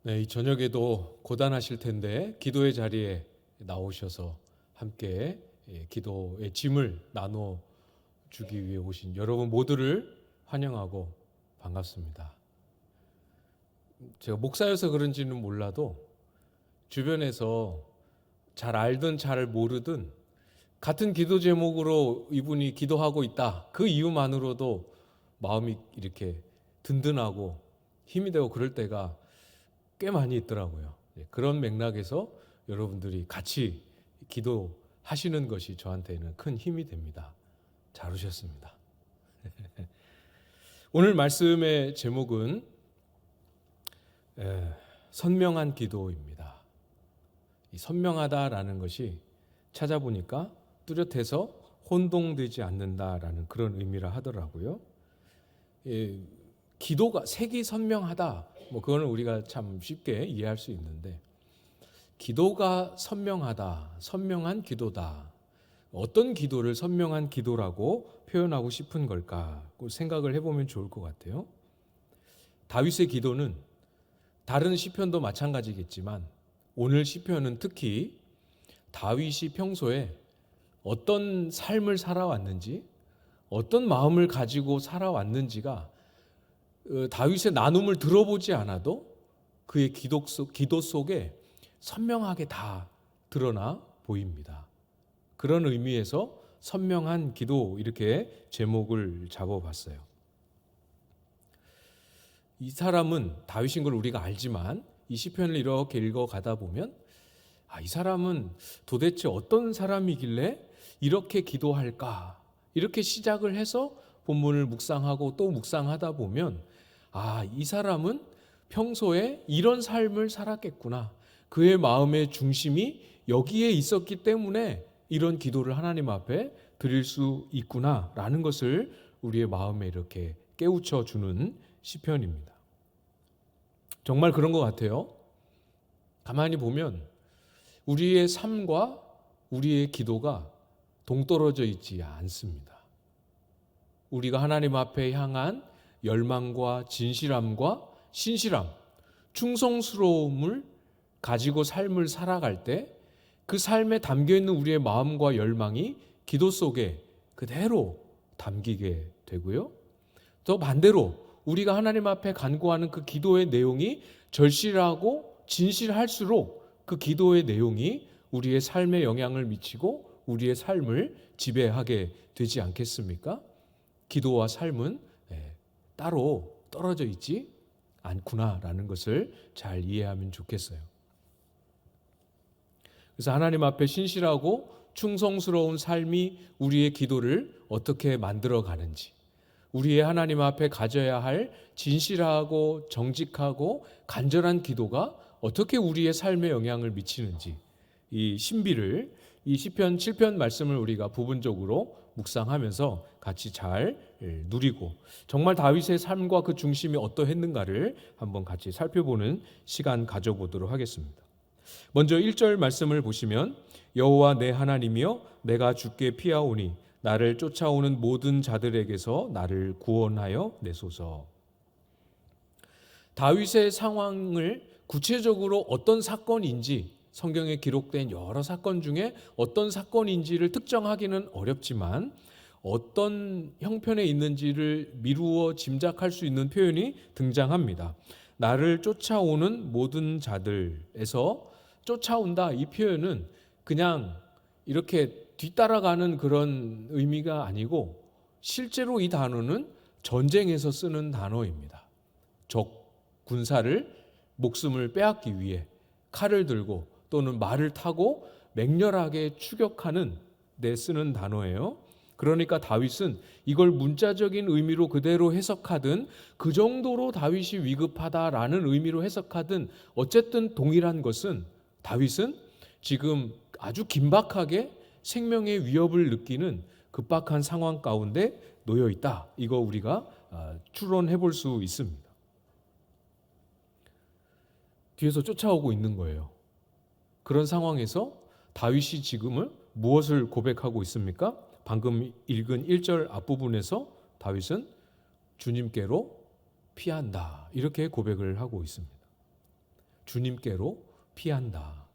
네, 이 저녁에도 고단하실 텐데 기도의 자리에 나오셔서 함께 기도의 짐을 나눠 주기 위해 오신 여러분 모두를 환영하고 반갑습니다. 제가 목사여서 그런지는 몰라도 주변에서 잘 알든 잘 모르든 같은 기도 제목으로 이분이 기도하고 있다. 그 이유만으로도 마음이 이렇게 든든하고 힘이 되고 그럴 때가 꽤 많이 있더라고요. 그런 맥락에서 여러분들이 같이 기도하시는 것이 저한테는 큰 힘이 됩니다. 잘 오셨습니다. 오늘 말씀의 제목은 선명한 기도입니다. 이 선명하다라는 것이 찾아보니까 뚜렷해서 혼동되지 않는다라는 그런 의미라 하더라고요. 기도가 색이 선명하다. 그거는 우리가 참 쉽게 이해할 수 있는데 기도가 선명하다, 선명한 기도다. 어떤 기도를 선명한 기도라고 표현하고 싶은 걸까? 생각을 해보면 좋을 것 같아요. 다윗의 기도는 다른 시편도 마찬가지겠지만 오늘 시편은 특히 다윗이 평소에 어떤 삶을 살아왔는지, 어떤 마음을 가지고 살아왔는지가 다윗의 나눔을 들어보지 않아도 그의 기도 속에 선명하게 다 드러나 보입니다. 그런 의미에서 선명한 기도 이렇게 제목을 잡아봤어요. 이 사람은 다윗인 걸 우리가 알지만 이 시편을 이렇게 읽어가다 보면 이 사람은 도대체 어떤 사람이길래 이렇게 기도할까? 이렇게 시작을 해서 본문을 묵상하고 또 묵상하다 보면 이 사람은 평소에 이런 삶을 살았겠구나. 그의 마음의 중심이 여기에 있었기 때문에 이런 기도를 하나님 앞에 드릴 수 있구나라는 것을 우리의 마음에 이렇게 깨우쳐 주는 시편입니다. 정말 그런 것 같아요. 가만히 보면 우리의 삶과 우리의 기도가 동떨어져 있지 않습니다. 우리가 하나님 앞에 향한 열망과 진실함과 신실함, 충성스러움을 가지고 삶을 살아갈 때 그 삶에 담겨있는 우리의 마음과 열망이 기도 속에 그대로 담기게 되고요. 또 반대로 우리가 하나님 앞에 간구하는 그 기도의 내용이 절실하고 진실할수록 그 기도의 내용이 우리의 삶에 영향을 미치고 우리의 삶을 지배하게 되지 않겠습니까? 기도와 삶은 따로 떨어져 있지 않구나라는 것을 잘 이해하면 좋겠어요. 그래서 하나님 앞에 신실하고 충성스러운 삶이 우리의 기도를 어떻게 만들어 가는지, 우리의 하나님 앞에 가져야 할 진실하고 정직하고 간절한 기도가 어떻게 우리의 삶에 영향을 미치는지 이 신비를 이 시편 7편 말씀을 우리가 부분적으로 묵상하면서 같이 잘 누리고 정말 다윗의 삶과 그 중심이 어떠했는가를 한번 같이 살펴보는 시간 가져보도록 하겠습니다. 먼저 1절 말씀을 보시면 여호와 내 하나님이여 내가 주께 피하오니 나를 쫓아오는 모든 자들에게서 나를 구원하여 내소서. 다윗의 상황을 구체적으로 어떤 사건인지 성경에 기록된 여러 사건 중에 어떤 사건인지를 특정하기는 어렵지만 어떤 형편에 있는지를 미루어 짐작할 수 있는 표현이 등장합니다. 나를 쫓아오는 모든 자들에서 쫓아온다 이 표현은 그냥 이렇게 뒤따라가는 그런 의미가 아니고 실제로 이 단어는 전쟁에서 쓰는 단어입니다. 적 군사를 목숨을 빼앗기 위해 칼을 들고 또는 말을 타고 맹렬하게 추격하는 데 쓰는 단어예요. 그러니까 다윗은 이걸 문자적인 의미로 그대로 해석하든 그 정도로 다윗이 위급하다라는 의미로 해석하든 어쨌든 동일한 것은 다윗은 지금 아주 긴박하게 생명의 위협을 느끼는 급박한 상황 가운데 놓여 있다. 이거 우리가 추론해 볼 수 있습니다. 뒤에서 쫓아오고 있는 거예요. 그런 상황에서 다윗이 지금은 무엇을 고백하고 있습니까? 방금 읽은 1절 앞부분에서 다윗은 주님께로 피한다. 이렇게 고백을 하고 있습니다. 주님께로 피한다.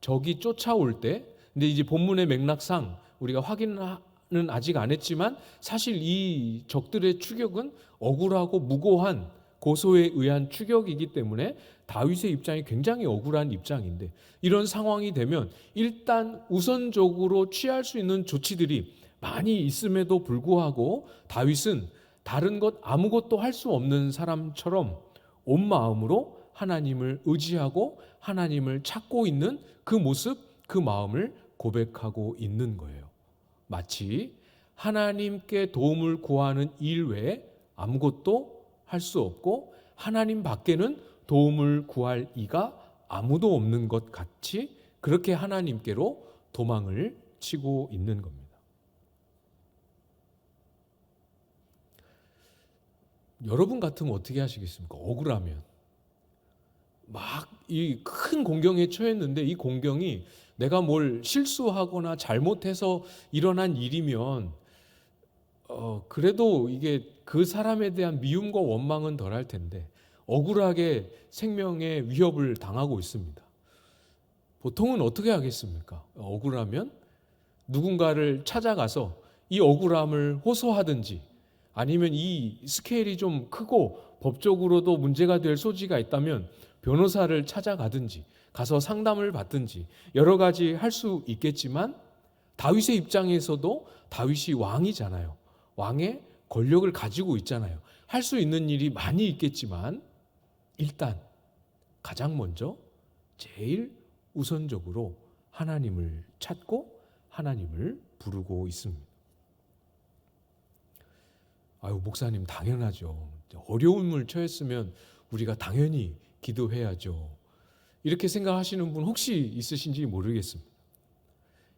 적이 쫓아올 때, 근데 이제 본문의 맥락상 우리가 확인은 아직 안 했지만 사실 이 적들의 추격은 억울하고 무고한 고소에 의한 추격이기 때문에 다윗의 입장이 굉장히 억울한 입장인데, 이런 상황이 되면 일단 우선적으로 취할 수 있는 조치들이 많이 있음에도 불구하고 다윗은 다른 것 아무것도 할 수 없는 사람처럼 온 마음으로 하나님을 의지하고 하나님을 찾고 있는 그 모습, 그 마음을 고백하고 있는 거예요. 마치 하나님께 도움을 구하는 일 외에 아무것도 할 수 없고 하나님 밖에는 도움을 구할 이가 아무도 없는 것 같이 그렇게 하나님께로 도망을 치고 있는 겁니다. 여러분 같으면 어떻게 하시겠습니까? 억울하면 막 이 큰 공경에 처했는데 이 공경이 내가 뭘 실수하거나 잘못해서 일어난 일이면 그래도 이게 그 사람에 대한 미움과 원망은 덜할 텐데 억울하게 생명의 위협을 당하고 있습니다. 보통은 어떻게 하겠습니까? 억울하면 누군가를 찾아가서 이 억울함을 호소하든지, 아니면 이 스케일이 좀 크고 법적으로도 문제가 될 소지가 있다면 변호사를 찾아가든지 가서 상담을 받든지 여러 가지 할 수 있겠지만, 다윗의 입장에서도 다윗이 왕이잖아요. 왕의 권력을 가지고 있잖아요. 할 수 있는 일이 많이 있겠지만 일단 가장 먼저 제일 우선적으로 하나님을 찾고 하나님을 부르고 있습니다. 아유, 목사님 당연하죠. 어려움을 처했으면 우리가 당연히 기도해야죠. 이렇게 생각하시는 분 혹시 있으신지 모르겠습니다.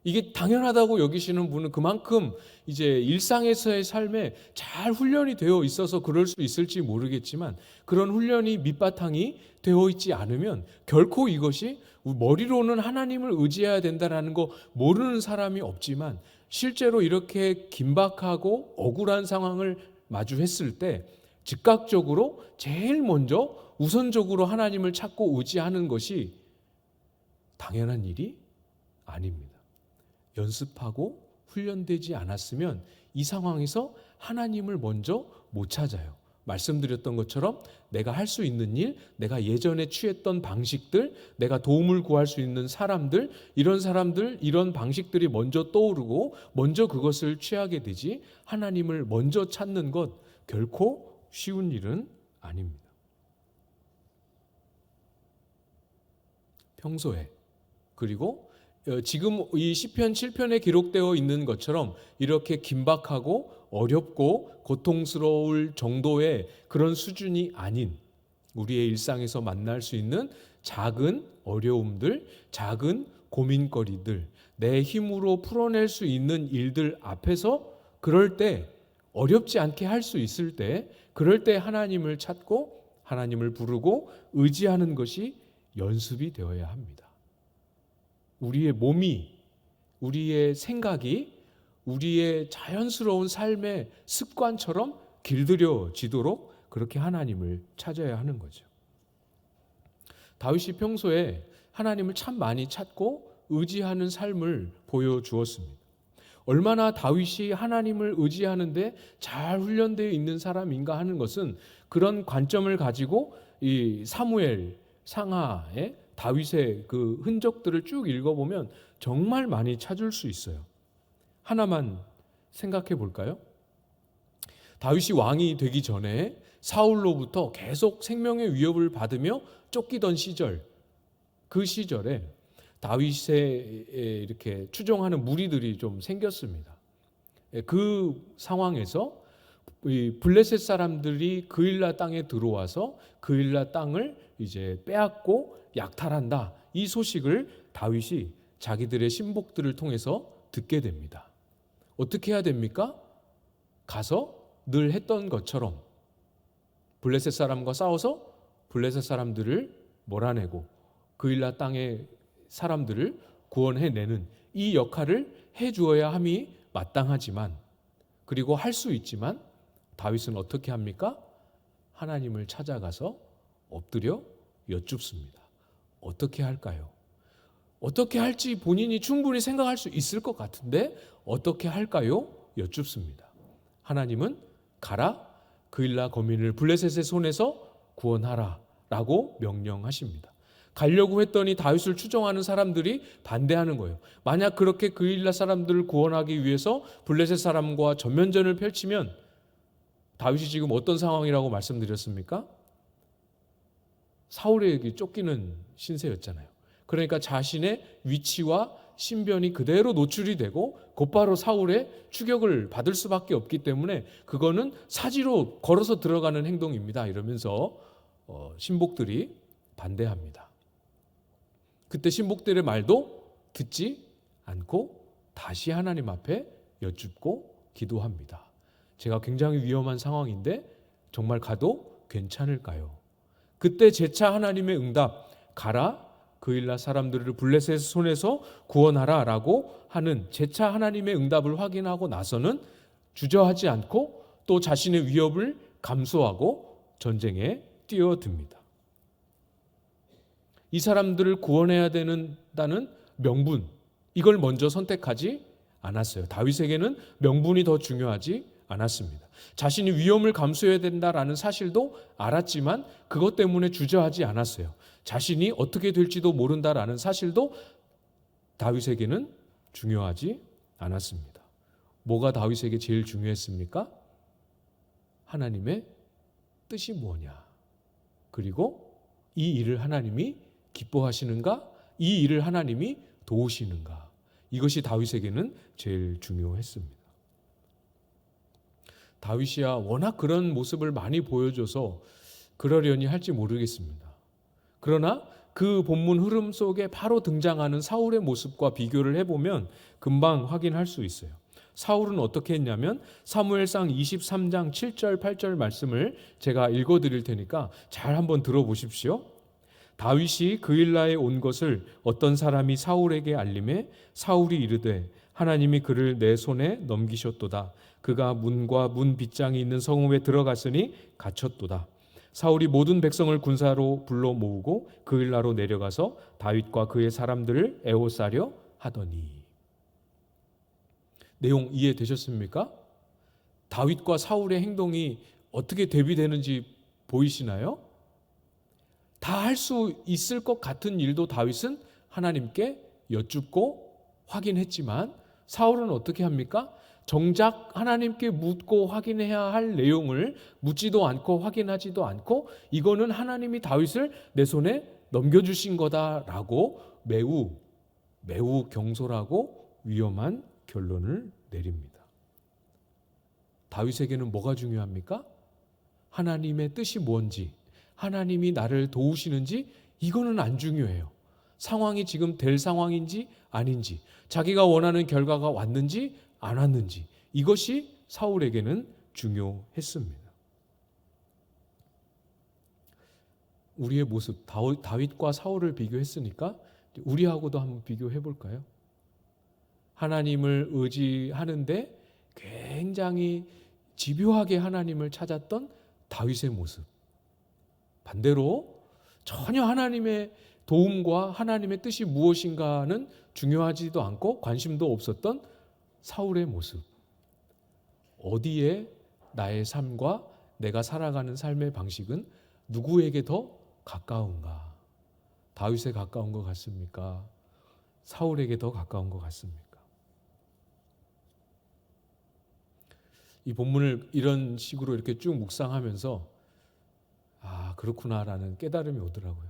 이게 당연하다고 여기시는 분은 그만큼 이제 일상에서의 삶에 잘 훈련이 되어 있어서 그럴 수 있을지 모르겠지만, 그런 훈련이 밑바탕이 되어 있지 않으면 결코 이것이 머리로는 하나님을 의지해야 된다는 거 모르는 사람이 없지만, 실제로 이렇게 긴박하고 억울한 상황을 마주했을 때 즉각적으로 제일 먼저 우선적으로 하나님을 찾고 의지하는 것이 당연한 일이 아닙니다. 연습하고 훈련되지 않았으면 이 상황에서 하나님을 먼저 못 찾아요. 말씀드렸던 것처럼 내가 할 수 있는 일, 내가 예전에 취했던 방식들, 내가 도움을 구할 수 있는 사람들, 이런 방식들이 먼저 떠오르고 먼저 그것을 취하게 되지, 하나님을 먼저 찾는 것 결코 쉬운 일은 아닙니다. 평소에, 그리고 지금 이 시편 7편에 기록되어 있는 것처럼 이렇게 긴박하고 어렵고 고통스러울 정도의 그런 수준이 아닌 우리의 일상에서 만날 수 있는 작은 어려움들, 작은 고민거리들, 내 힘으로 풀어낼 수 있는 일들 앞에서 그럴 때, 어렵지 않게 할 수 있을 때, 그럴 때 하나님을 찾고 하나님을 부르고 의지하는 것이 연습이 되어야 합니다. 우리의 몸이, 우리의 생각이 우리의 자연스러운 삶의 습관처럼 길들여지도록 그렇게 하나님을 찾아야 하는 거죠. 다윗이 평소에 하나님을 참 많이 찾고 의지하는 삶을 보여주었습니다. 얼마나 다윗이 하나님을 의지하는데 잘 훈련되어 있는 사람인가 하는 것은, 그런 관점을 가지고 이 사무엘 상하에 다윗의 그 흔적들을 쭉 읽어보면 정말 많이 찾을 수 있어요. 하나만 생각해 볼까요? 다윗이 왕이 되기 전에 사울로부터 계속 생명의 위협을 받으며 쫓기던 시절, 그 시절에 다윗에 이렇게 추종하는 무리들이 좀 생겼습니다. 그 상황에서 블레셋 사람들이 그일라 땅에 들어와서 그일라 땅을 이제 빼앗고 약탈한다, 이 소식을 다윗이 자기들의 신복들을 통해서 듣게 됩니다. 어떻게 해야 됩니까? 가서 늘 했던 것처럼 블레셋 사람과 싸워서 블레셋 사람들을 몰아내고 그일라 땅의 사람들을 구원해내는 이 역할을 해주어야 함이 마땅하지만, 그리고 할 수 있지만, 다윗은 어떻게 합니까? 하나님을 찾아가서 엎드려 여쭙습니다. 어떻게 할까요? 어떻게 할지 본인이 충분히 생각할 수 있을 것 같은데 어떻게 할까요? 여쭙습니다. 하나님은 가라, 그일라 거민을 블레셋의 손에서 구원하라 라고 명령하십니다. 가려고 했더니 다윗을 추종하는 사람들이 반대하는 거예요. 만약 그렇게 그일라 사람들을 구원하기 위해서 블레셋 사람과 전면전을 펼치면 다윗이 지금 어떤 상황이라고 말씀드렸습니까? 사울에게 쫓기는 신세였잖아요. 그러니까 자신의 위치와 신변이 그대로 노출이 되고 곧바로 사울의 추격을 받을 수밖에 없기 때문에 그거는 사지로 걸어서 들어가는 행동입니다. 이러면서 신복들이 반대합니다. 그때 신복들의 말도 듣지 않고 다시 하나님 앞에 여쭙고 기도합니다. 제가 굉장히 위험한 상황인데 정말 가도 괜찮을까요? 그때 재차 하나님의 응답, 가라, 그일라 사람들을 블레셋의 손에서 구원하라 라고 하는 재차 하나님의 응답을 확인하고 나서는 주저하지 않고 또 자신의 위협을 감수하고 전쟁에 뛰어듭니다. 이 사람들을 구원해야 된다는 명분, 이걸 먼저 선택하지 않았어요. 다윗에게는 명분이 더 중요하지 않았습니다. 자신이 위험을 감수해야 된다라는 사실도 알았지만 그것 때문에 주저하지 않았어요. 자신이 어떻게 될지도 모른다라는 사실도 다윗에게는 중요하지 않았습니다. 뭐가 다윗에게 제일 중요했습니까? 하나님의 뜻이 뭐냐? 그리고 이 일을 하나님이 기뻐하시는가? 이 일을 하나님이 도우시는가? 이것이 다윗에게는 제일 중요했습니다. 다윗이야 워낙 그런 모습을 많이 보여줘서 그러려니 할지 모르겠습니다. 그러나 그 본문 흐름 속에 바로 등장하는 사울의 모습과 비교를 해보면 금방 확인할 수 있어요. 사울은 어떻게 했냐면 사무엘상 23장 7절 8절 말씀을 제가 읽어드릴 테니까 잘 한번 들어보십시오. 다윗이 그일라에 온 것을 어떤 사람이 사울에게 알림해 사울이 이르되 하나님이 그를 내 손에 넘기셨도다. 그가 문과 문 빗장이 있는 성읍에 들어갔으니 갇혔도다. 사울이 모든 백성을 군사로 불러 모으고 그일라로 내려가서 다윗과 그의 사람들을 애워싸려 하더니. 내용 이해되셨습니까? 다윗과 사울의 행동이 어떻게 대비되는지 보이시나요? 다 할 수 있을 것 같은 일도 다윗은 하나님께 여쭙고 확인했지만 사울은 어떻게 합니까? 정작 하나님께 묻고 확인해야 할 내용을 묻지도 않고 확인하지도 않고 이거는 하나님이 다윗을 내 손에 넘겨주신 거다라고 매우 경솔하고 위험한 결론을 내립니다. 다윗에게는 뭐가 중요합니까? 하나님의 뜻이 뭔지, 하나님이 나를 도우시는지 이거는 안 중요해요. 상황이 지금 될 상황인지 아닌지, 자기가 원하는 결과가 왔는지 안 왔는지, 이것이 사울에게는 중요했습니다. 우리의 모습, 다윗과 사울을 비교했으니까 우리하고도 한번 비교해 볼까요? 하나님을 의지하는데 굉장히 집요하게 하나님을 찾았던 다윗의 모습, 반대로 전혀 하나님의 도움과 하나님의 뜻이 무엇인가는 중요하지도 않고 관심도 없었던 사울의 모습. 어디에 나의 삶과 내가 살아가는 삶의 방식은 누구에게 더 가까운가? 다윗에 가까운 것 같습니까? 사울에게 더 가까운 것 같습니까? 이 본문을 이런 식으로 이렇게 쭉 묵상하면서 그렇구나라는 깨달음이 오더라고요.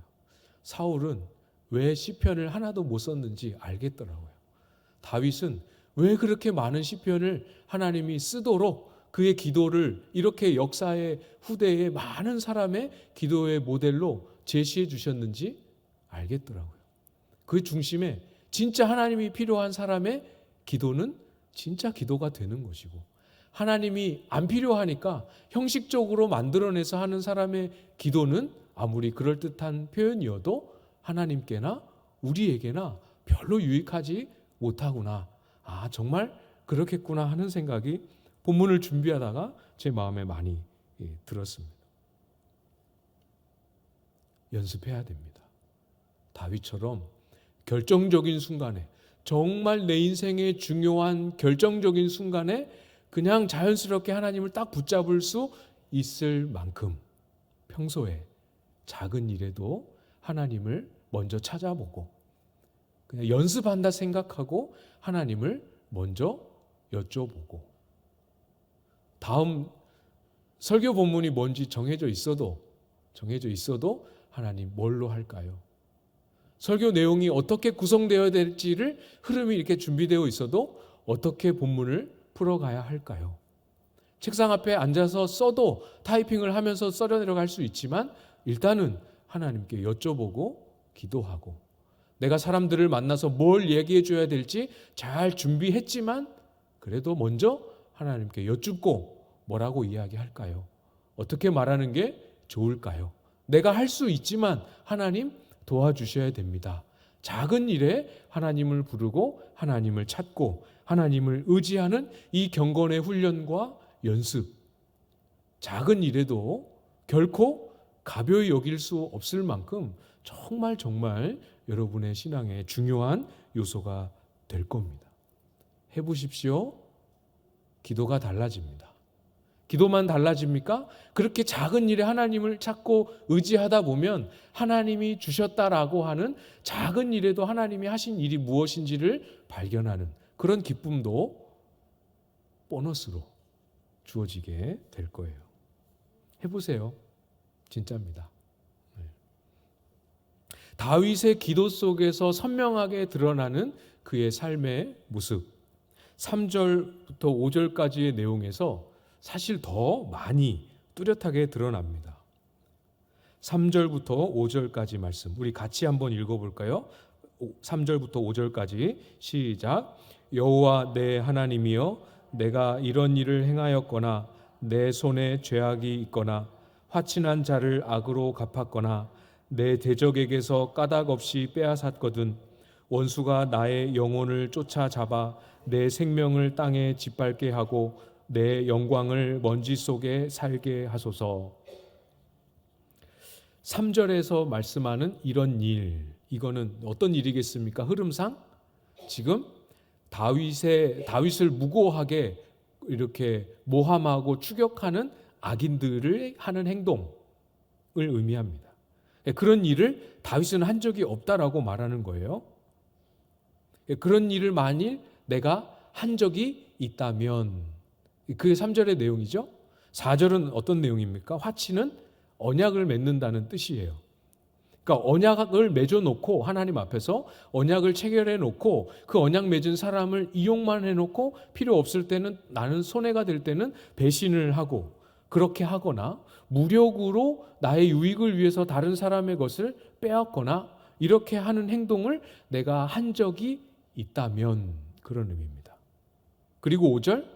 사울은 왜 시편을 하나도 못 썼는지 알겠더라고요. 다윗은 왜 그렇게 많은 시편을 하나님이 쓰도록 그의 기도를 이렇게 역사의 후대에 많은 사람의 기도의 모델로 제시해 주셨는지 알겠더라고요. 그 중심에 진짜 하나님이 필요한 사람의 기도는 진짜 기도가 되는 것이고, 하나님이 안 필요하니까 형식적으로 만들어내서 하는 사람의 기도는 아무리 그럴듯한 표현이어도 하나님께나 우리에게나 별로 유익하지 못하구나. 정말 그렇겠구나 하는 생각이 본문을 준비하다가 제 마음에 많이 들었습니다. 연습해야 됩니다. 다윗처럼 결정적인 순간에, 정말 내 인생의 중요한 결정적인 순간에 그냥 자연스럽게 하나님을 딱 붙잡을 수 있을 만큼 평소에 작은 일에도 하나님을 먼저 찾아보고 그냥 연습한다 생각하고 하나님을 먼저 여쭤보고, 다음 설교 본문이 뭔지 정해져 있어도 하나님 뭘로 할까요? 설교 내용이 어떻게 구성되어야 될지를 흐름이 이렇게 준비되어 있어도 어떻게 본문을 풀어가야 할까요? 책상 앞에 앉아서 써도 타이핑을 하면서 써려 내려갈 수 있지만 일단은 하나님께 여쭤보고 기도하고, 내가 사람들을 만나서 뭘 얘기해 줘야 될지 잘 준비했지만 그래도 먼저 하나님께 여쭙고 뭐라고 이야기할까요? 어떻게 말하는 게 좋을까요? 내가 할 수 있지만 하나님 도와주셔야 됩니다. 작은 일에 하나님을 부르고 하나님을 찾고 하나님을 의지하는 이 경건의 훈련과 연습, 작은 일에도 결코 가벼이 여길 수 없을 만큼 정말 여러분의 신앙의 중요한 요소가 될 겁니다. 해보십시오. 기도가 달라집니다. 기도만 달라집니까? 그렇게 작은 일에 하나님을 찾고 의지하다 보면 하나님이 주셨다라고 하는 작은 일에도 하나님이 하신 일이 무엇인지를 발견하는 그런 기쁨도 보너스로 주어지게 될 거예요. 해보세요. 진짜입니다. 다윗의 기도 속에서 선명하게 드러나는 그의 삶의 모습, 3절부터 5절까지의 내용에서 사실 더 많이 뚜렷하게 드러납니다. 3절부터 5절까지 말씀 우리 같이 한번 읽어볼까요? 3절부터 5절까지 시작. 여호와 내 하나님이여, 내가 이런 일을 행하였거나 내 손에 죄악이 있거나 화친한 자를 악으로 갚았거나 내 대적에게서 까닭 없이 빼앗았거든 원수가 나의 영혼을 쫓아잡아 내 생명을 땅에 짓밟게 하고 내 영광을 먼지 속에 살게 하소서. 3절에서 말씀하는 이런 일, 이거는 어떤 일이겠습니까? 흐름상 지금 다윗을 무고하게 이렇게 모함하고 추격하는 악인들을 하는 행동을 의미합니다. 그런 일을 다윗은 한 적이 없다라고 말하는 거예요. 그런 일을 만일 내가 한 적이 있다면, 그게 3절의 내용이죠. 4절은 어떤 내용입니까? 화치는 언약을 맺는다는 뜻이에요. 그러니까 언약을 맺어놓고 하나님 앞에서 언약을 체결해 놓고 그 언약 맺은 사람을 이용만 해놓고 필요 없을 때는, 나는 손해가 될 때는 배신을 하고 그렇게 하거나 무력으로 나의 유익을 위해서 다른 사람의 것을 빼앗거나 이렇게 하는 행동을 내가 한 적이 있다면, 그런 의미입니다. 그리고 5절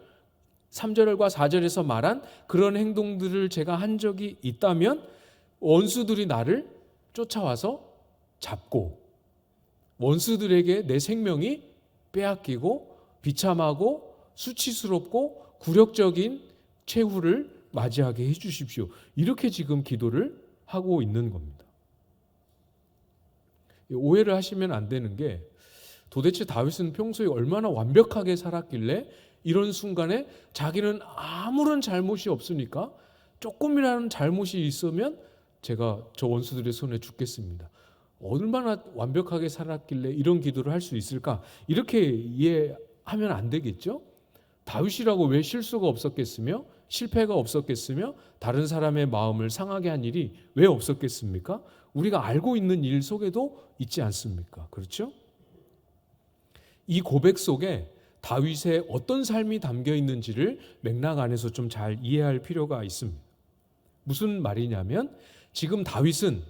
3절과 4절에서 말한 그런 행동들을 제가 한 적이 있다면 원수들이 나를 쫓아와서 잡고 원수들에게 내 생명이 빼앗기고 비참하고 수치스럽고 굴욕적인 최후를 맞이하게 해주십시오. 이렇게 지금 기도를 하고 있는 겁니다. 오해를 하시면 안 되는 게, 도대체 다윗은 평소에 얼마나 완벽하게 살았길래 이런 순간에 자기는 아무런 잘못이 없으니까 조금이라는 잘못이 있으면 제가 저 원수들의 손에 죽겠습니다. 얼마나 완벽하게 살았길래 이런 기도를 할 수 있을까? 이렇게 이해하면 안 되겠죠? 다윗이라고 왜 실수가 없었겠으며 실패가 없었겠으며 다른 사람의 마음을 상하게 한 일이 왜 없었겠습니까? 우리가 알고 있는 일 속에도 있지 않습니까? 그렇죠? 이 고백 속에 다윗의 어떤 삶이 담겨 있는지를 맥락 안에서 좀 잘 이해할 필요가 있습니다. 무슨 말이냐면, 지금 다윗은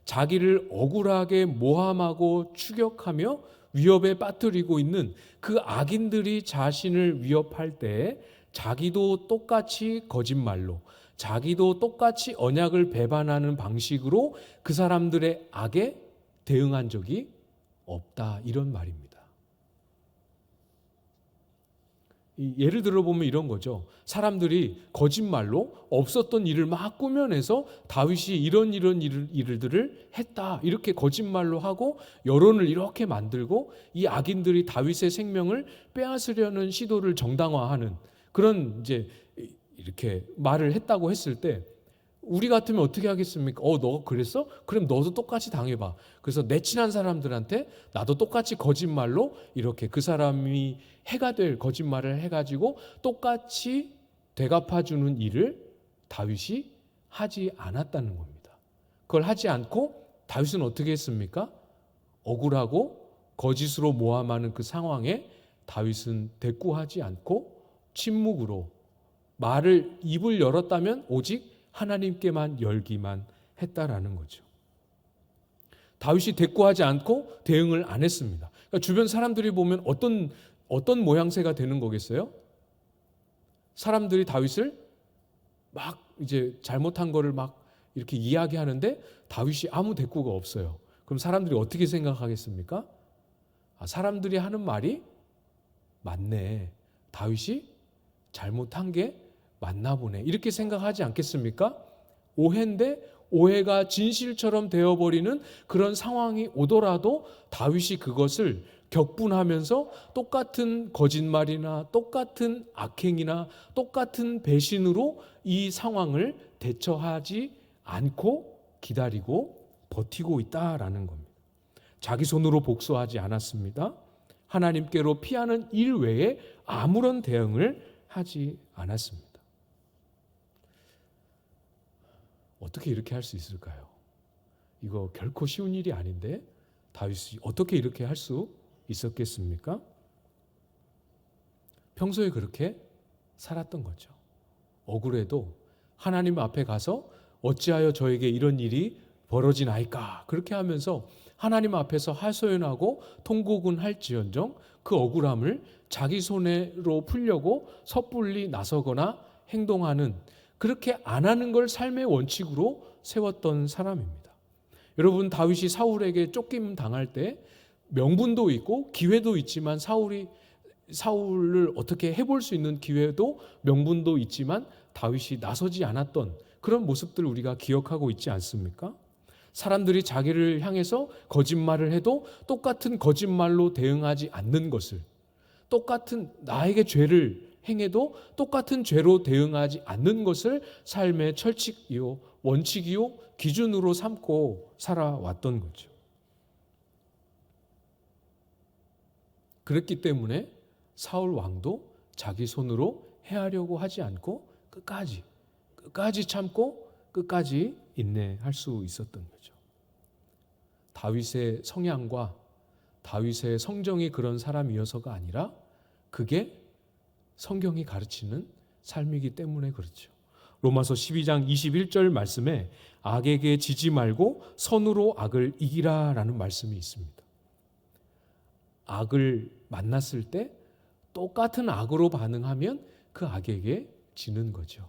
자기를 억울하게 모함하고 추격하며 위협에 빠뜨리고 있는 그 악인들이 자신을 위협할 때 자기도 똑같이 거짓말로, 자기도 똑같이 언약을 배반하는 방식으로 그 사람들의 악에 대응한 적이 없다, 이런 말입니다. 예를 들어보면 이런 거죠. 사람들이 거짓말로 없었던 일을 막 꾸며내서 다윗이 이런 일들을 했다, 이렇게 거짓말로 하고 여론을 이렇게 만들고 이 악인들이 다윗의 생명을 빼앗으려는 시도를 정당화하는 그런 이제 이렇게 말을 했다고 했을 때 우리 같으면 어떻게 하겠습니까? 너 그랬어? 그럼 너도 똑같이 당해봐. 그래서 내 친한 사람들한테 나도 똑같이 거짓말로 이렇게 그 사람이 해가 될 거짓말을 해가지고 똑같이 되갚아주는 일을 다윗이 하지 않았다는 겁니다. 그걸 하지 않고 다윗은 어떻게 했습니까? 억울하고 거짓으로 모함하는 그 상황에 다윗은 대꾸하지 않고 침묵으로 입을 열었다면 오직 하나님께만 열기만 했다라는 거죠. 다윗이 대꾸하지 않고 대응을 안 했습니다. 그러니까 주변 사람들이 보면 어떤 모양새가 되는 거겠어요? 사람들이 다윗을 막 이제 잘못한 거를 막 이렇게 이야기하는데 다윗이 아무 대꾸가 없어요. 그럼 사람들이 어떻게 생각하겠습니까? 사람들이 하는 말이 맞네. 다윗이 잘못한 게 맞나 보네. 이렇게 생각하지 않겠습니까? 오해인데 오해가 진실처럼 되어버리는 그런 상황이 오더라도 다윗이 그것을 격분하면서 똑같은 거짓말이나 똑같은 악행이나 똑같은 배신으로 이 상황을 대처하지 않고 기다리고 버티고 있다라는 겁니다. 자기 손으로 복수하지 않았습니다. 하나님께로 피하는 일 외에 아무런 대응을 하지 않았습니다. 어떻게 이렇게 할 수 있을까요? 이거 결코 쉬운 일이 아닌데 다윗이 어떻게 이렇게 할 수 있었겠습니까? 평소에 그렇게 살았던 거죠. 억울해도 하나님 앞에 가서 어찌하여 저에게 이런 일이 벌어지나이까 그렇게 하면서 하나님 앞에서 하소연하고 통곡은 할지언정 그 억울함을 자기 손으로 풀려고 섣불리 나서거나 행동하는 그렇게 안 하는 걸 삶의 원칙으로 세웠던 사람입니다. 여러분 다윗이 사울에게 쫓김 당할 때 명분도 있고 기회도 있지만 사울을 어떻게 해볼 수 있는 기회도 명분도 있지만 다윗이 나서지 않았던 그런 모습들을 우리가 기억하고 있지 않습니까? 사람들이 자기를 향해서 거짓말을 해도 똑같은 거짓말로 대응하지 않는 것을 똑같은 나에게 죄를 행해도 똑같은 죄로 대응하지 않는 것을 삶의 철칙이요 원칙이요 기준으로 삼고 살아왔던 거죠. 그랬기 때문에 사울 왕도 자기 손으로 해하려고 하지 않고 끝까지 참고 끝까지 인내할 수 있었던 거죠. 다윗의 성향과 다윗의 성정이 그런 사람이어서가 아니라 그게 성경이 가르치는 삶이기 때문에 그렇죠. 로마서 12장 21절 말씀에 악에게 지지 말고 선으로 악을 이기라라는 말씀이 있습니다. 악을 만났을 때 똑같은 악으로 반응하면 그 악에게 지는 거죠.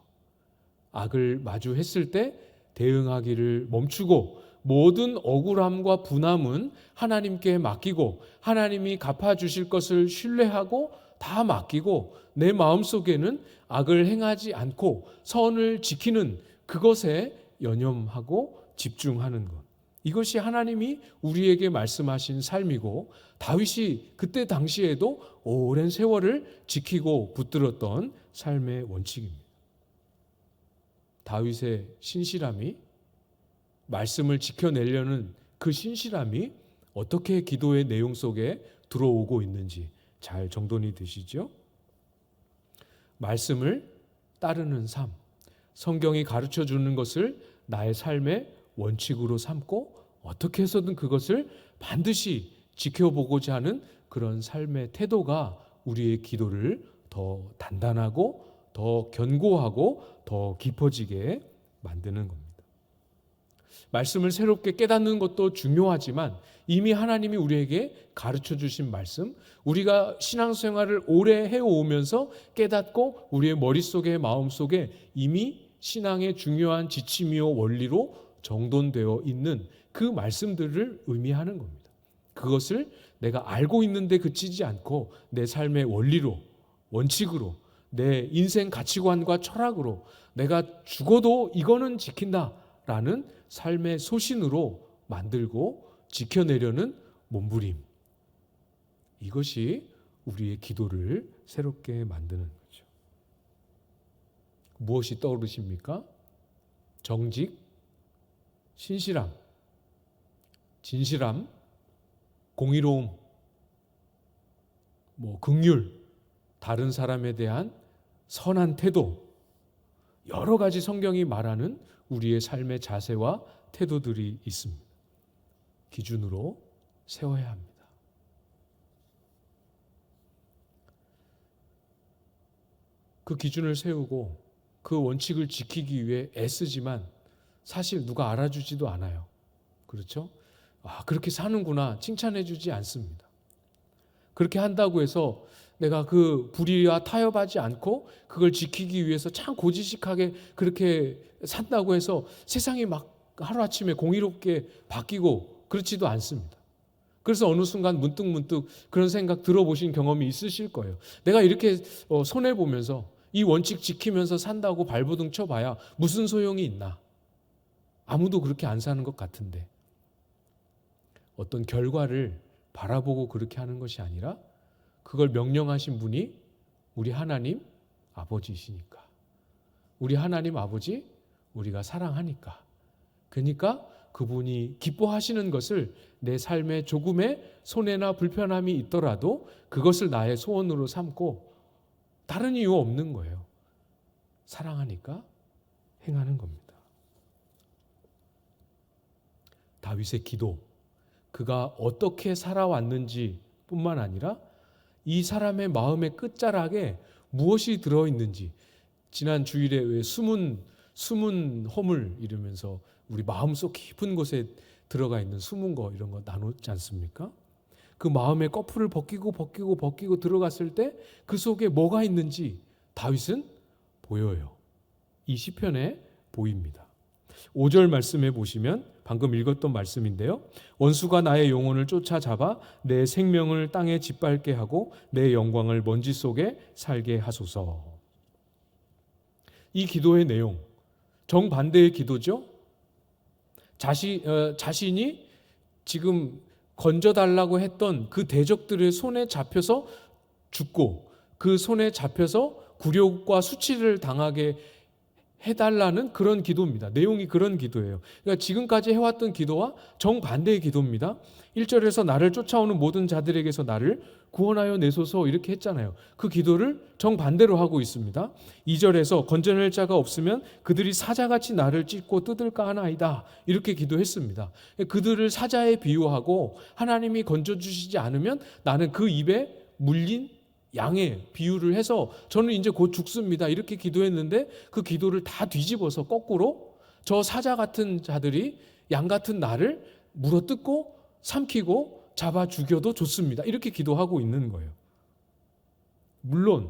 악을 마주했을 때 대응하기를 멈추고 모든 억울함과 분함은 하나님께 맡기고 하나님이 갚아주실 것을 신뢰하고 다 맡기고 내 마음속에는 악을 행하지 않고 선을 지키는 그것에 연연하고 집중하는 것. 이것이 하나님이 우리에게 말씀하신 삶이고 다윗이 그때 당시에도 오랜 세월을 지키고 붙들었던 삶의 원칙입니다. 다윗의 신실함이 말씀을 지켜내려는 그 신실함이 어떻게 기도의 내용 속에 들어오고 있는지 잘 정돈이 되시죠? 말씀을 따르는 삶, 성경이 가르쳐 주는 것을 나의 삶의 원칙으로 삼고 어떻게 해서든 그것을 반드시 지켜보고자 하는 그런 삶의 태도가 우리의 기도를 더 단단하고 더 견고하고 더 깊어지게 만드는 겁니다. 말씀을 새롭게 깨닫는 것도 중요하지만 이미 하나님이 우리에게 가르쳐 주신 말씀, 우리가 신앙생활을 오래 해오면서 깨닫고 우리의 머릿속에 마음속에 이미 신앙의 중요한 지침이요 원리로 정돈되어 있는 그 말씀들을 의미하는 겁니다. 그것을 내가 알고 있는데 그치지 않고 내 삶의 원리로 원칙으로, 내 인생 가치관과 철학으로 내가 죽어도 이거는 지킨다라는 삶의 소신으로 만들고 지켜내려는 몸부림. 이것이 우리의 기도를 새롭게 만드는 거죠. 무엇이 떠오르십니까? 정직, 신실함, 진실함, 공의로움, 긍휼, 다른 사람에 대한 선한 태도, 여러 가지 성경이 말하는 우리의 삶의 자세와 태도들이 있습니다. 기준으로 세워야 합니다. 그 기준을 세우고 그 원칙을 지키기 위해 애쓰지만 사실 누가 알아주지도 않아요. 그렇죠? 그렇게 사는구나 칭찬해 주지 않습니다. 그렇게 한다고 해서 내가 그 불의와 타협하지 않고 그걸 지키기 위해서 참 고지식하게 그렇게 산다고 해서 세상이 막 하루아침에 공의롭게 바뀌고 그렇지도 않습니다. 그래서 어느 순간 문득 그런 생각 들어보신 경험이 있으실 거예요. 내가 이렇게 손해보면서 이 원칙 지키면서 산다고 발버둥 쳐봐야 무슨 소용이 있나? 아무도 그렇게 안 사는 것 같은데. 어떤 결과를 바라보고 그렇게 하는 것이 아니라 그걸 명령하신 분이 우리 하나님 아버지이시니까. 우리 하나님 아버지 우리가 사랑하니까. 그러니까 그분이 기뻐하시는 것을 내 삶에 조금의 손해나 불편함이 있더라도 그것을 나의 소원으로 삼고 다른 이유 없는 거예요. 사랑하니까 행하는 겁니다. 다윗의 기도, 그가 어떻게 살아왔는지 뿐만 아니라 이 사람의 마음의 끝자락에 무엇이 들어있는지, 지난 주일에 왜 숨은 허물 이러면서 우리 마음속 깊은 곳에 들어가 있는 숨은 거 이런 거 나눴지 않습니까? 그 마음의 꺼풀을 벗기고 들어갔을 때 그 속에 뭐가 있는지 다윗은 보여요. 이 시편에 보입니다. 5절 말씀에 보시면 방금 읽었던 말씀인데요. 원수가 나의 영혼을 쫓아잡아 내 생명을 땅에 짓밟게 하고 내 영광을 먼지 속에 살게 하소서. 이 기도의 내용, 정반대의 기도죠. 자신이 지금 건져달라고 했던 그 대적들의 손에 잡혀서 죽고 그 손에 잡혀서 굴욕과 수치를 당하게 해달라는 그런 기도입니다. 내용이 그런 기도예요. 그러니까 지금까지 해왔던 기도와 정반대의 기도입니다. 1절에서 나를 쫓아오는 모든 자들에게서 나를 구원하여 내소서 이렇게 했잖아요. 그 기도를 정반대로 하고 있습니다. 2절에서 건져낼 자가 없으면 그들이 사자같이 나를 찢고 뜯을까 하나이다 이렇게 기도했습니다. 그들을 사자에 비유하고 하나님이 건져주시지 않으면 나는 그 입에 물린 양의 비유를 해서 저는 이제 곧 죽습니다 이렇게 기도했는데 그 기도를 다 뒤집어서 거꾸로 저 사자 같은 자들이 양 같은 나를 물어뜯고 삼키고 잡아 죽여도 좋습니다 이렇게 기도하고 있는 거예요. 물론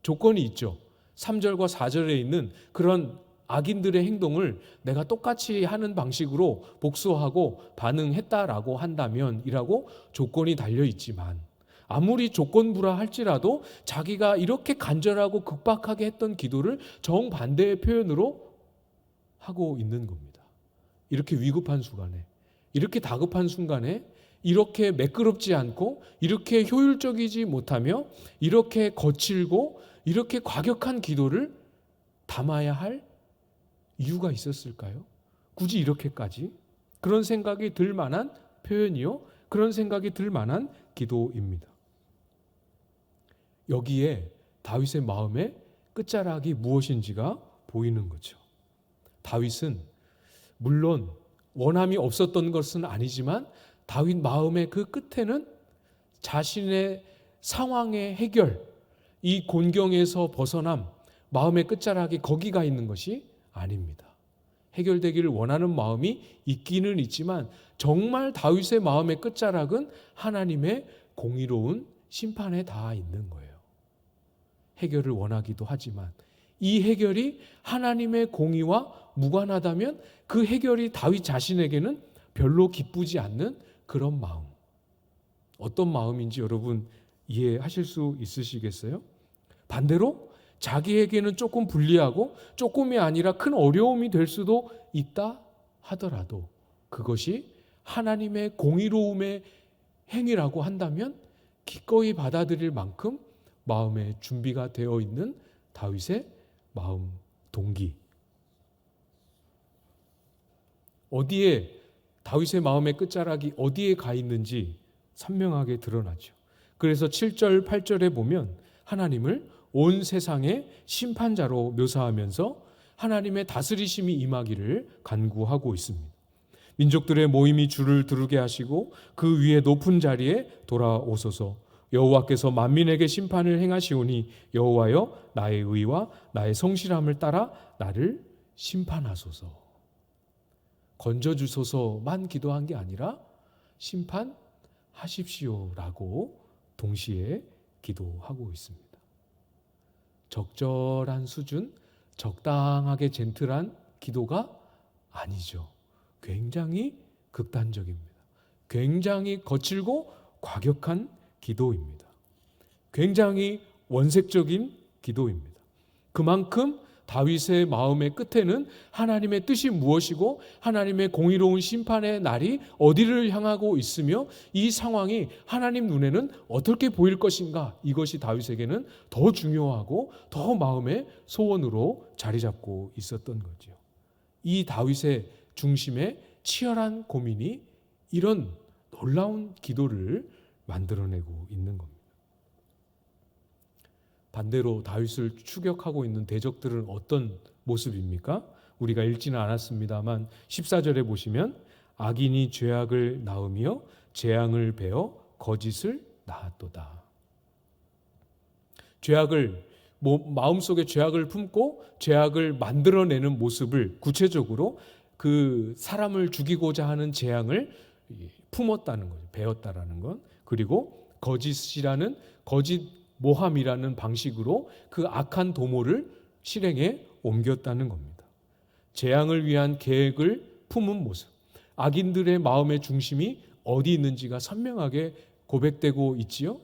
조건이 있죠. 3절과 4절에 있는 그런 악인들의 행동을 내가 똑같이 하는 방식으로 복수하고 반응했다라고 한다면 이라고 조건이 달려 있지만 아무리 조건부라 할지라도 자기가 이렇게 간절하고 급박하게 했던 기도를 정반대의 표현으로 하고 있는 겁니다. 이렇게 위급한 순간에, 이렇게 다급한 순간에 이렇게 매끄럽지 않고 이렇게 효율적이지 못하며 이렇게 거칠고 이렇게 과격한 기도를 담아야 할 이유가 있었을까요? 굳이 이렇게까지? 그런 생각이 들 만한 표현이요. 그런 생각이 들 만한 기도입니다. 여기에 다윗의 마음의 끝자락이 무엇인지가 보이는 거죠. 다윗은 물론 원함이 없었던 것은 아니지만 다윗 마음의 그 끝에는 자신의 상황의 해결, 이 곤경에서 벗어남, 마음의 끝자락이 거기가 있는 것이 아닙니다. 해결되기를 원하는 마음이 있기는 있지만 정말 다윗의 마음의 끝자락은 하나님의 공의로운 심판에 닿아 있는 거예요. 해결을 원하기도 하지만 이 해결이 하나님의 공의와 무관하다면 그 해결이 다윗 자신에게는 별로 기쁘지 않는 그런 마음. 어떤 마음인지 여러분 이해하실 수 있으시겠어요? 반대로 자기에게는 조금 불리하고 조금이 아니라 큰 어려움이 될 수도 있다 하더라도 그것이 하나님의 공의로움의 행위라고 한다면 기꺼이 받아들일 만큼 마음의 준비가 되어 있는 다윗의 마음 동기. 어디에 다윗의 마음의 끝자락이 어디에 가 있는지 선명하게 드러나죠. 그래서 7절, 8절에 보면 하나님을 온 세상의 심판자로 묘사하면서 하나님의 다스리심이 임하기를 간구하고 있습니다. 민족들의 모임이 주를 두르게 하시고 그 위에 높은 자리에 돌아오소서. 여호와께서 만민에게 심판을 행하시오니 여호와여 나의 의와 나의 성실함을 따라 나를 심판하소서. 건져주소서만 기도한 게 아니라 심판하십시오라고 동시에 기도하고 있습니다. 적절한 수준, 적당하게 젠틀한 기도가 아니죠. 굉장히 극단적입니다. 굉장히 거칠고 과격한 기도입니다. 굉장히 원색적인 기도입니다. 그만큼 다윗의 마음의 끝에는 하나님의 뜻이 무엇이고 하나님의 공의로운 심판의 날이 어디를 향하고 있으며 이 상황이 하나님 눈에는 어떻게 보일 것인가, 이것이 다윗에게는 더 중요하고 더 마음의 소원으로 자리 잡고 있었던 거죠. 이 다윗의 중심에 치열한 고민이 이런 놀라운 기도를 만들어내고 있는 겁니다. 반대로 다윗을 추격하고 있는 대적들은 어떤 모습입니까? 우리가 읽지는 않았습니다만 14절에 보시면 악인이 죄악을 낳으며 재앙을 베어 거짓을 낳았도다. 죄악을 마음속에 죄악을 품고 죄악을 만들어내는 모습을 구체적으로 그 사람을 죽이고자 하는 재앙을 품었다는 거죠. 배웠다라는 건. 그리고 거짓이라는 거짓 모함이라는 방식으로 그 악한 도모를 실행에 옮겼다는 겁니다. 재앙을 위한 계획을 품은 모습. 악인들의 마음의 중심이 어디 있는지가 선명하게 고백되고 있지요.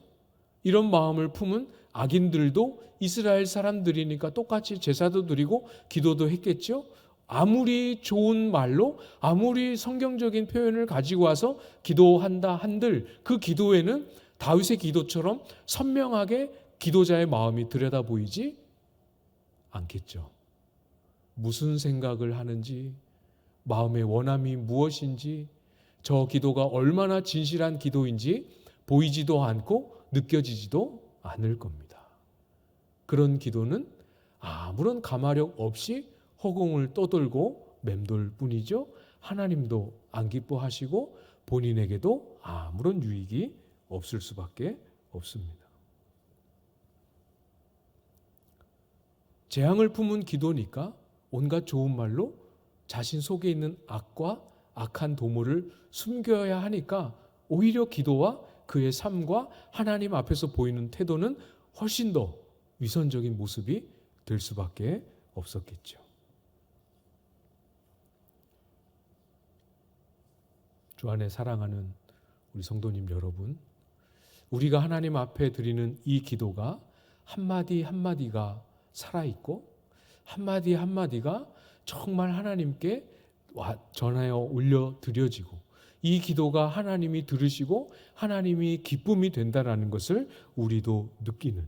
이런 마음을 품은 악인들도 이스라엘 사람들이니까 똑같이 제사도 드리고 기도도 했겠죠. 아무리 좋은 말로 아무리 성경적인 표현을 가지고 와서 기도한다 한들 그 기도에는 다윗의 기도처럼 선명하게 기도자의 마음이 들여다 보이지 않겠죠. 무슨 생각을 하는지, 마음의 원함이 무엇인지, 저 기도가 얼마나 진실한 기도인지 보이지도 않고 느껴지지도 않을 겁니다. 그런 기도는 아무런 가마력 없이 허공을 떠돌고 맴돌 뿐이죠. 하나님도 안 기뻐하시고 본인에게도 아무런 유익이 없을 수밖에 없습니다. 재앙을 품은 기도니까 온갖 좋은 말로 자신 속에 있는 악과 악한 도모를 숨겨야 하니까 오히려 기도와 그의 삶과 하나님 앞에서 보이는 태도는 훨씬 더 위선적인 모습이 될 수밖에 없었겠죠. 주 안에 사랑하는 우리 성도님 여러분, 우리가 하나님 앞에 드리는 이 기도가 한마디 한마디가 살아있고 한마디 한마디가 정말 하나님께 전하여 올려드려지고 이 기도가 하나님이 들으시고 하나님이 기쁨이 된다는 것을 우리도 느끼는,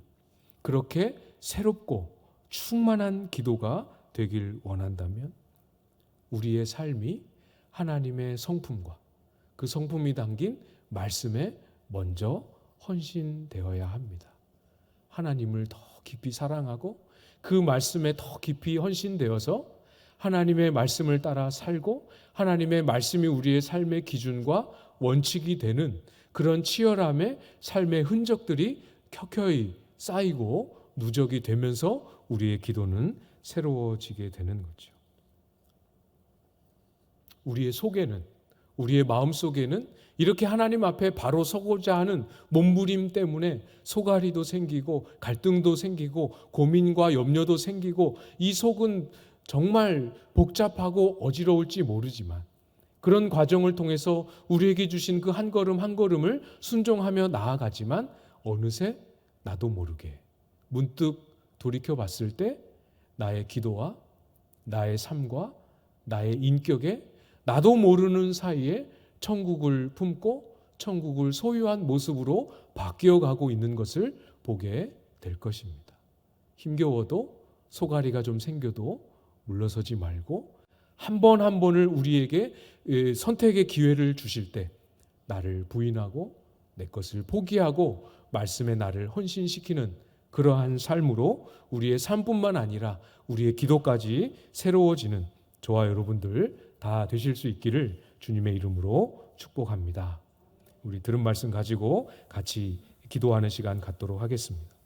그렇게 새롭고 충만한 기도가 되길 원한다면 우리의 삶이 하나님의 성품과 그 성품이 담긴 말씀에 먼저 헌신되어야 합니다. 하나님을 더 깊이 사랑하고 그 말씀에 더 깊이 헌신되어서 하나님의 말씀을 따라 살고 하나님의 말씀이 우리의 삶의 기준과 원칙이 되는 그런 치열함의 삶의 흔적들이 켜켜이 쌓이고 누적이 되면서 우리의 기도는 새로워지게 되는 거죠. 우리의 속에는, 우리의 마음 속에는 이렇게 하나님 앞에 바로 서고자 하는 몸부림 때문에 소갈이도 생기고 갈등도 생기고 고민과 염려도 생기고 이 속은 정말 복잡하고 어지러울지 모르지만 그런 과정을 통해서 우리에게 주신 그 한 걸음 한 걸음을 순종하며 나아가지만 어느새 나도 모르게 문득 돌이켜 봤을 때 나의 기도와 나의 삶과 나의 인격에 나도 모르는 사이에 천국을 품고 천국을 소유한 모습으로 바뀌어가고 있는 것을 보게 될 것입니다. 힘겨워도 소가리가 좀 생겨도 물러서지 말고 한 번 한 번을 우리에게 선택의 기회를 주실 때 나를 부인하고 내 것을 포기하고 말씀에 나를 헌신시키는 그러한 삶으로 우리의 삶뿐만 아니라 우리의 기도까지 새로워지는 저와 여러분들 다 되실 수 있기를 주님의 이름으로 축복합니다. 우리 들은 말씀 가지고 같이 기도하는 시간 갖도록 하겠습니다.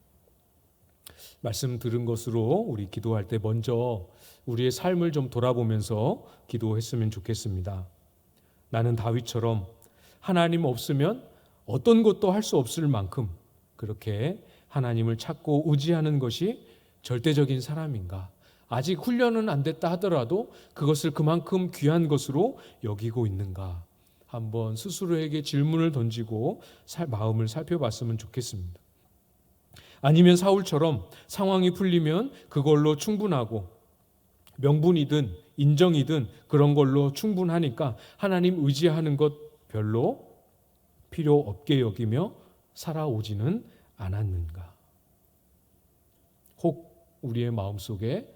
말씀 들은 것으로 우리 기도할 때 먼저 우리의 삶을 좀 돌아보면서 기도했으면 좋겠습니다. 나는 다윗처럼 하나님 없으면 어떤 것도 할 수 없을 만큼 그렇게 하나님을 찾고 의지하는 것이 절대적인 사람인가? 아직 훈련은 안 됐다 하더라도 그것을 그만큼 귀한 것으로 여기고 있는가? 한번 스스로에게 질문을 던지고 마음을 살펴봤으면 좋겠습니다. 아니면 사울처럼 상황이 풀리면 그걸로 충분하고 명분이든 인정이든 그런 걸로 충분하니까 하나님 의지하는 것 별로 필요 없게 여기며 살아오지는 않았는가? 혹 우리의 마음속에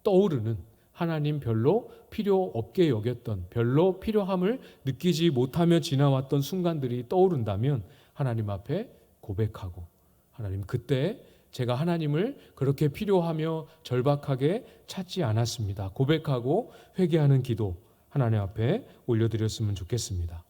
떠오르는 하나님 별로 필요 없게 여겼던 별로 필요함을 느끼지 못하며 지나왔던 순간들이 떠오른다면 하나님 앞에 고백하고 하나님 그때 제가 하나님을 그렇게 필요하며 절박하게 찾지 않았습니다. 고백하고 회개하는 기도 하나님 앞에 올려드렸으면 좋겠습니다.